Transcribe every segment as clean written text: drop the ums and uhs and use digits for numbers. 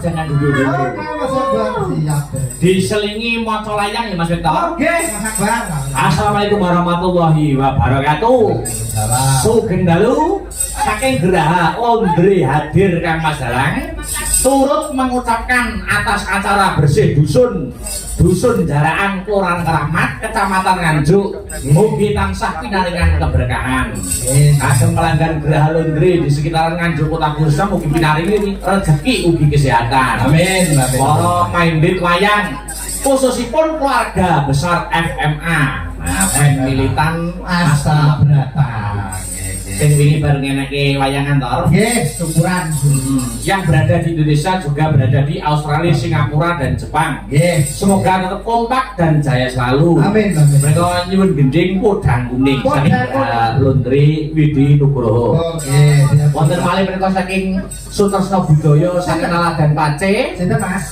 jangan duduk dulu. Oke, Mas Akbar siap. Diselingi maca layang ya Mas Wito. Oke, Mas Akbar. Assalamualaikum warahmatullahi wabarakatuh. Sugeng dalu saking Geraha Ondre hadir Kang Mas Dalang turut mengucapkan atas acara bersih dusun Jaraan Kelurahan Keramat Kecamatan Nganjuk mugi tansah pinaringan keberkahan. Kagem pelanggan Geraha Ondre di sekitaran Nganjuk Kota Bursa mugi pinaringi rezeki ugi kesehatan. Amin. Para maindit wayang khususipun keluarga besar FMA, militan Asta Brata. Sing wingi bareng enake wayangan tor. Nggih, syukuran. Yang berada di Indonesia juga berada di Australia, Singapura dan Jepang. Nggih, semoga tetap kompak dan jaya selalu. Amin. Amin. Mereka nyuwun gending podang kuning saking Lundri Widi Nugroho. Oke. Wonten malih mereka saking Sutresna Budaya saking Aladan Pace. Sinten Mas?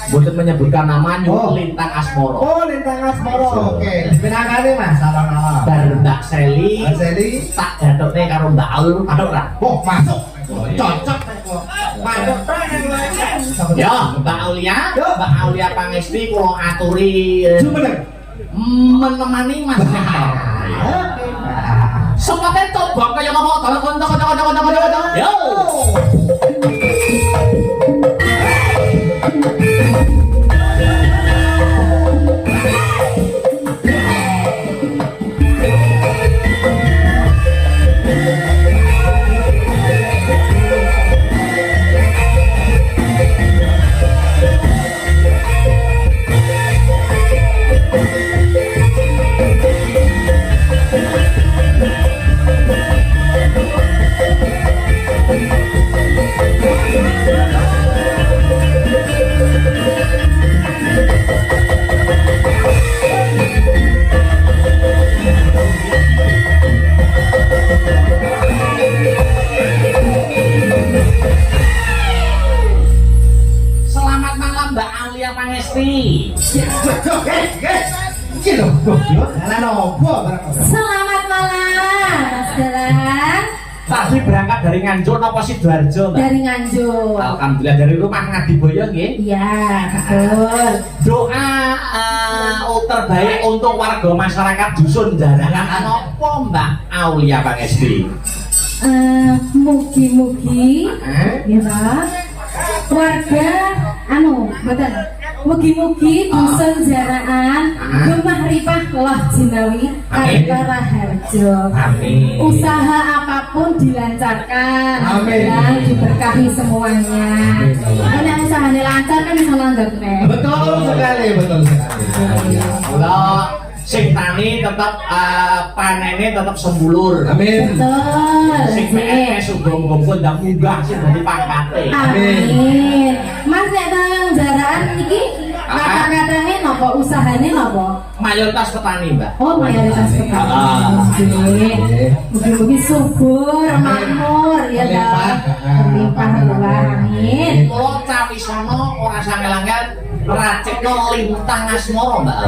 Mboten menyebutkan nama nyuwun Lintang Asmoro. Oh, Lintang Asmoro. Oke. Pinangane Mas, salam-salam. Bar Mbak Seli. Mbak Seli tak gatotne karo Mbak Aul, masuk ora? oh, masuk. Cocok kok. Masuk Ya, Mbak Aulia, Mbak Aulia Pangesti kula aturi Jumeneng. menemani Mas Nektar. Sepate coba kaya ngomong konco. Yo. Selamat malam, Mas Dalang. Tadi berangkat dari Nganjuk napa Sidoarjo, Mbak? Dari Nganjuk. Alhamdulillah dari rumah Ngadiboyo nggih. Iya, betul. Doa terbaik untuk warga masyarakat dusun Jaraan napa Mbak Aulia Pangesti? Mugi-mugi ya warga mboten mugi-mugi dusun Jaraan gemah ripah loh jinawi antara harjo. Amin. Usaha apapun dilancarkan. Amin. Dan diberkahi semuanya. Karena usahanya lancar kan bisa langgep nih. Betul sekali, betul sekali. Kalau sing tani tetap panennya tetap sembulur. Amin. Betul. Sing PNS uga-uga ndang munggah sing dadi pangkate. Amin. Mas nek nang Jaraan niki kata-katane napa usahane napa? Mayoritas petani, Mbak. Oh, mayoritas petani. Mugi-mugi subur, makmur ya dah. Berlimpah ruah. Amin. Kalau Cawisono ora sangel-angel racikno Lintang Asmoro, Mbak.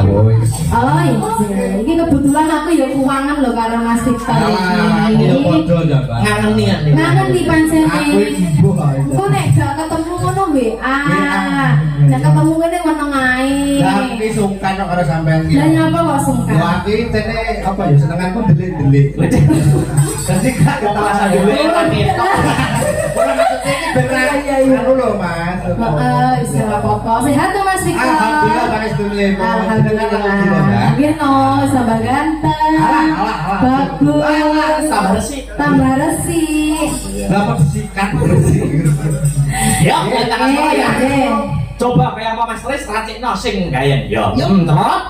Oh iya, ini kebetulan aku ya keuangan loh karo Mas Victor Iya, podo ya, Mbak. Ngangeni ya. Ngangen di pancene. Aku ibu aja. Kok nek gak ketemu ngono WA. Nek ketemu ngene ngono ae. Lah iki sungkan kok karo sampean iki. Lah nyapa kok sungkan? Wah, iki tene apa ya senenganku delik-delik. Jadi gak Merasa dulu kan itu. Ora maksudnya iki beneran anu lho, Mas. Heeh, wis ora apa-apa. Sehat tuh Mas Victor. Alhamdulillah Mas Dulil. Alhamdulillah. Mungkin no, tambah ganteng. Bagus. Tambah resik. Tambah resik. Dapat sikat bersih. Ya, Lintang Asmoro ya. Oke. Coba kayak apa Mas Tris racikno sing gayen. Yo. Terus.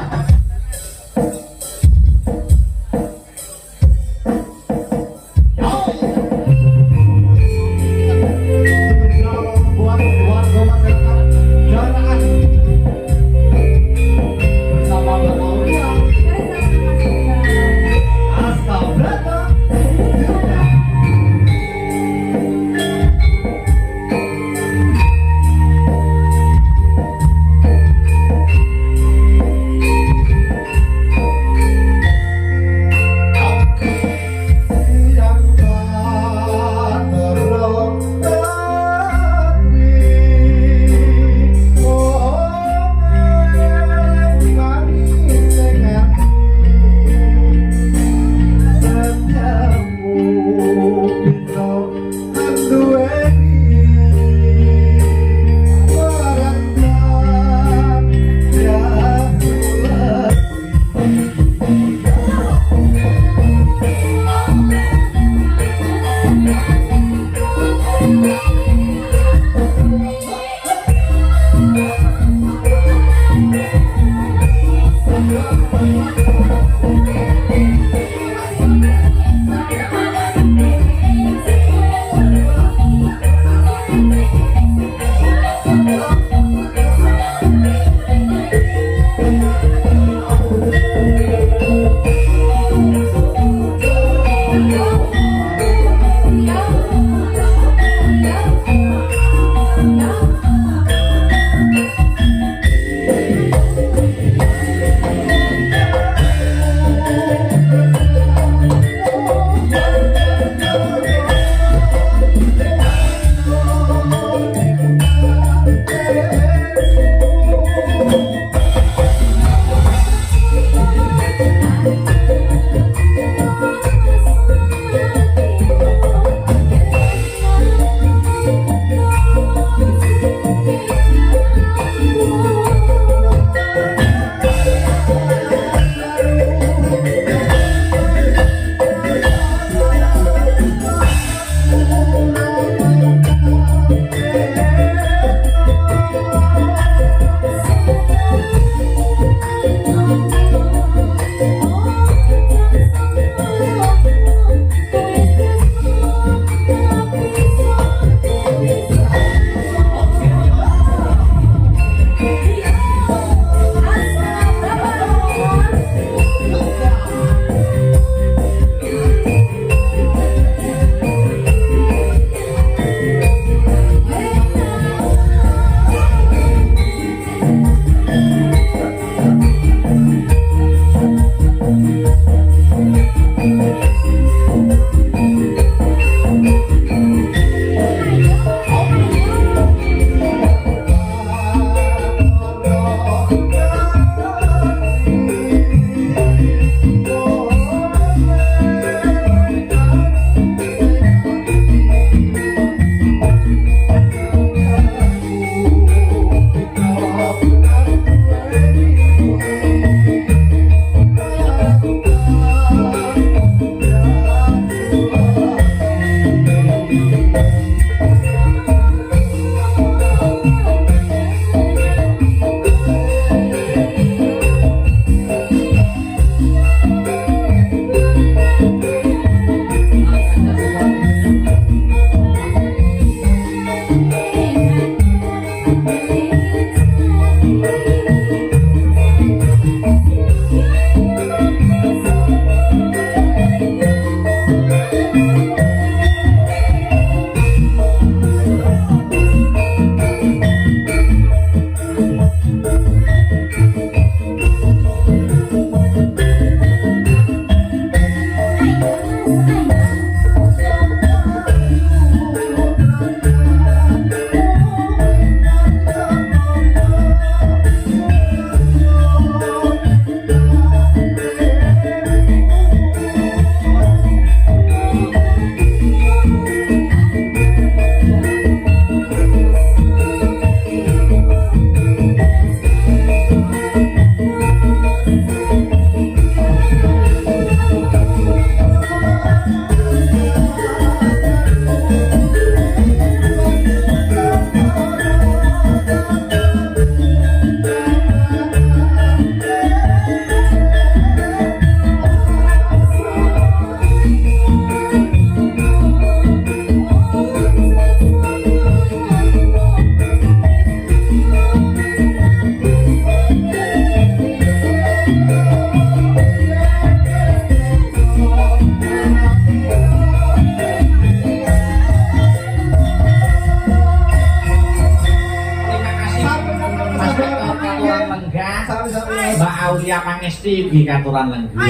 pangesti iki katuran lenggah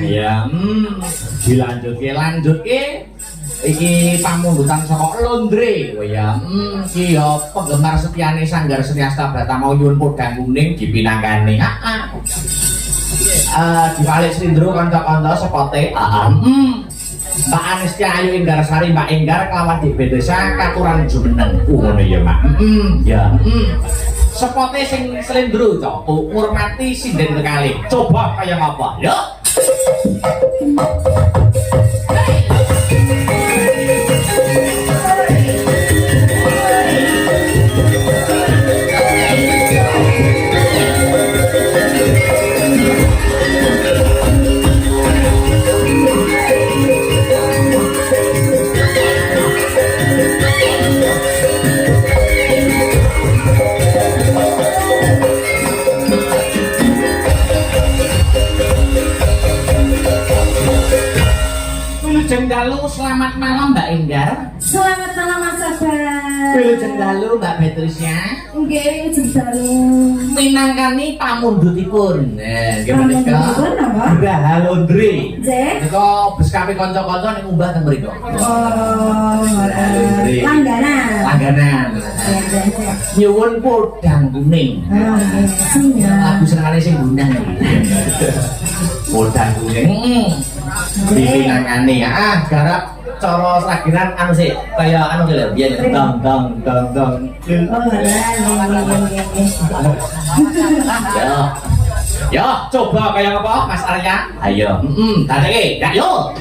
ya. Dilanjutke iki pamundutan saka Londre ya. Iki ya penggemar setiane Sanggar Seni Astabrata mau nyuwun podang kuning dipinangkani. Dibalik Slindro kanca-kanca sepote. Mbak Anistia Ayu Inggarsari, Mbak Enggar kelawan Dik Bedesa katuran jumeneng. Ngono ya, Mak. Ya. Sepote sing Slindro to, ngurmati sinden kekali. Coba kaya ngapa? Yuk. Dalu, selamat malam Mbak Enggar. Selamat malam Mas Abang. Wilujeng dalu Mbak Beatrice. Nggih, wilujeng dalu. Minangkani pamundhutipun. Pamundhutipun napa? Graha Londre. Nggih. Nika beskapi kanca-kanca ning umbah teng mriku. Langganan. Nyuwun podang kuning. Lagu senengane sing gundang. Podang kuning. Dipinangkani garap cara sragenan anu sih kaya anu lho biyen dong. Yo coba kaya apa Mas Arya? Ayo. Dadeke, dak yo.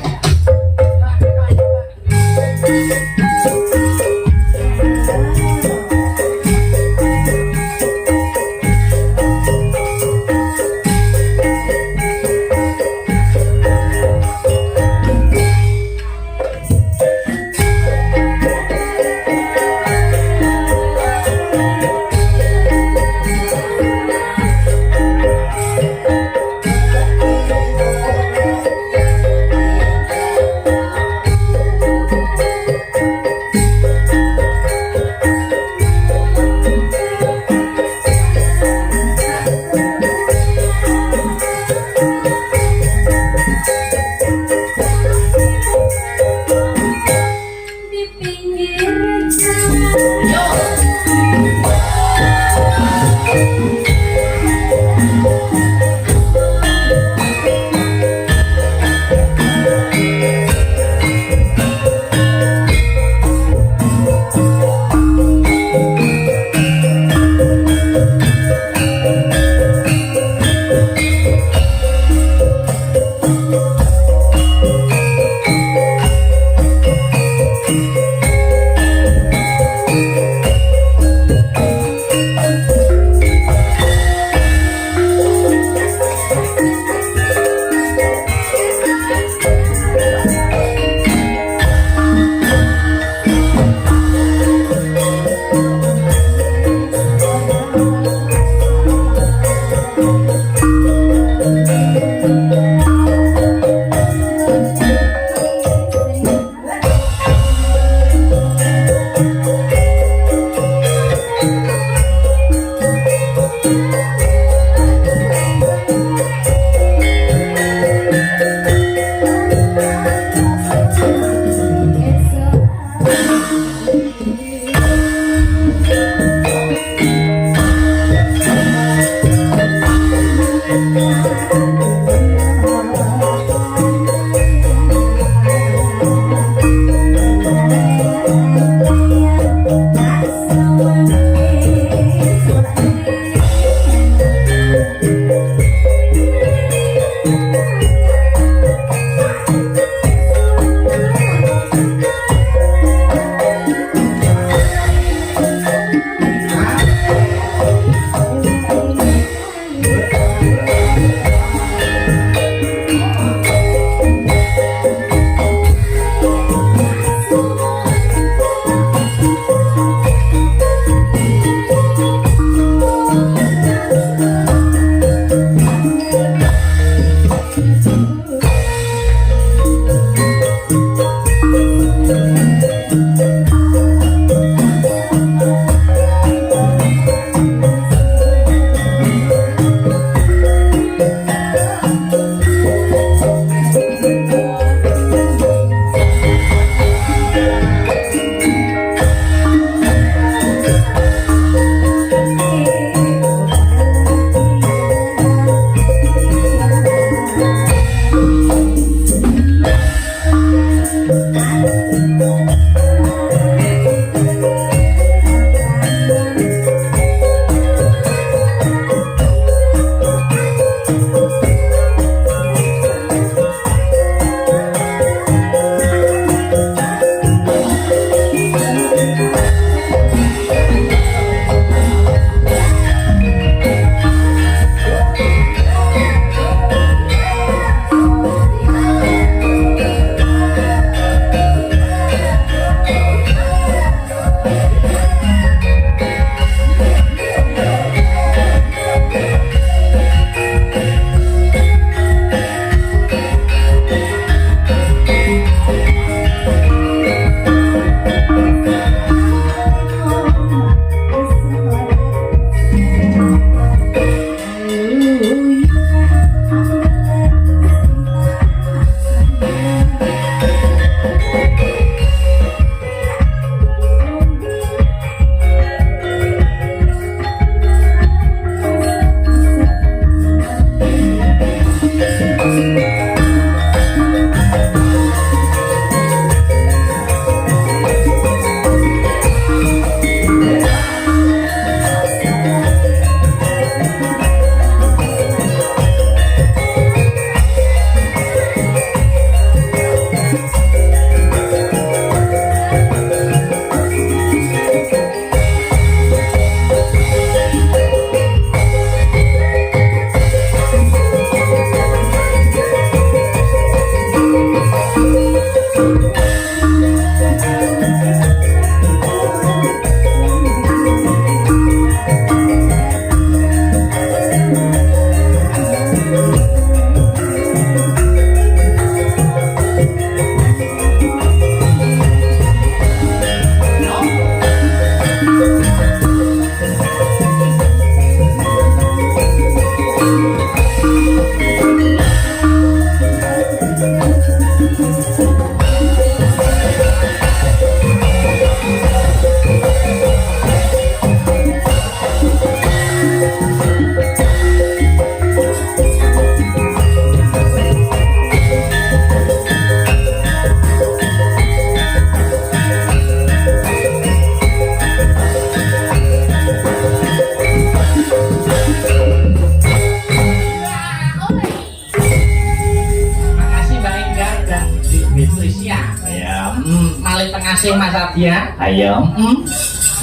pengasih Mas Adya. Ayo.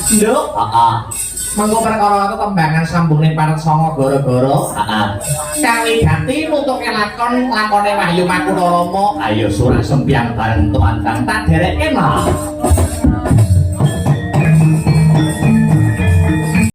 Nduk, mengko perkara itu tembangan sambung ning paret Sanga gara-gara kawiganti nutuke lakone Wahyu Makuna Rama. Ayo surah sempiang bareng tuan kang tak derekke no.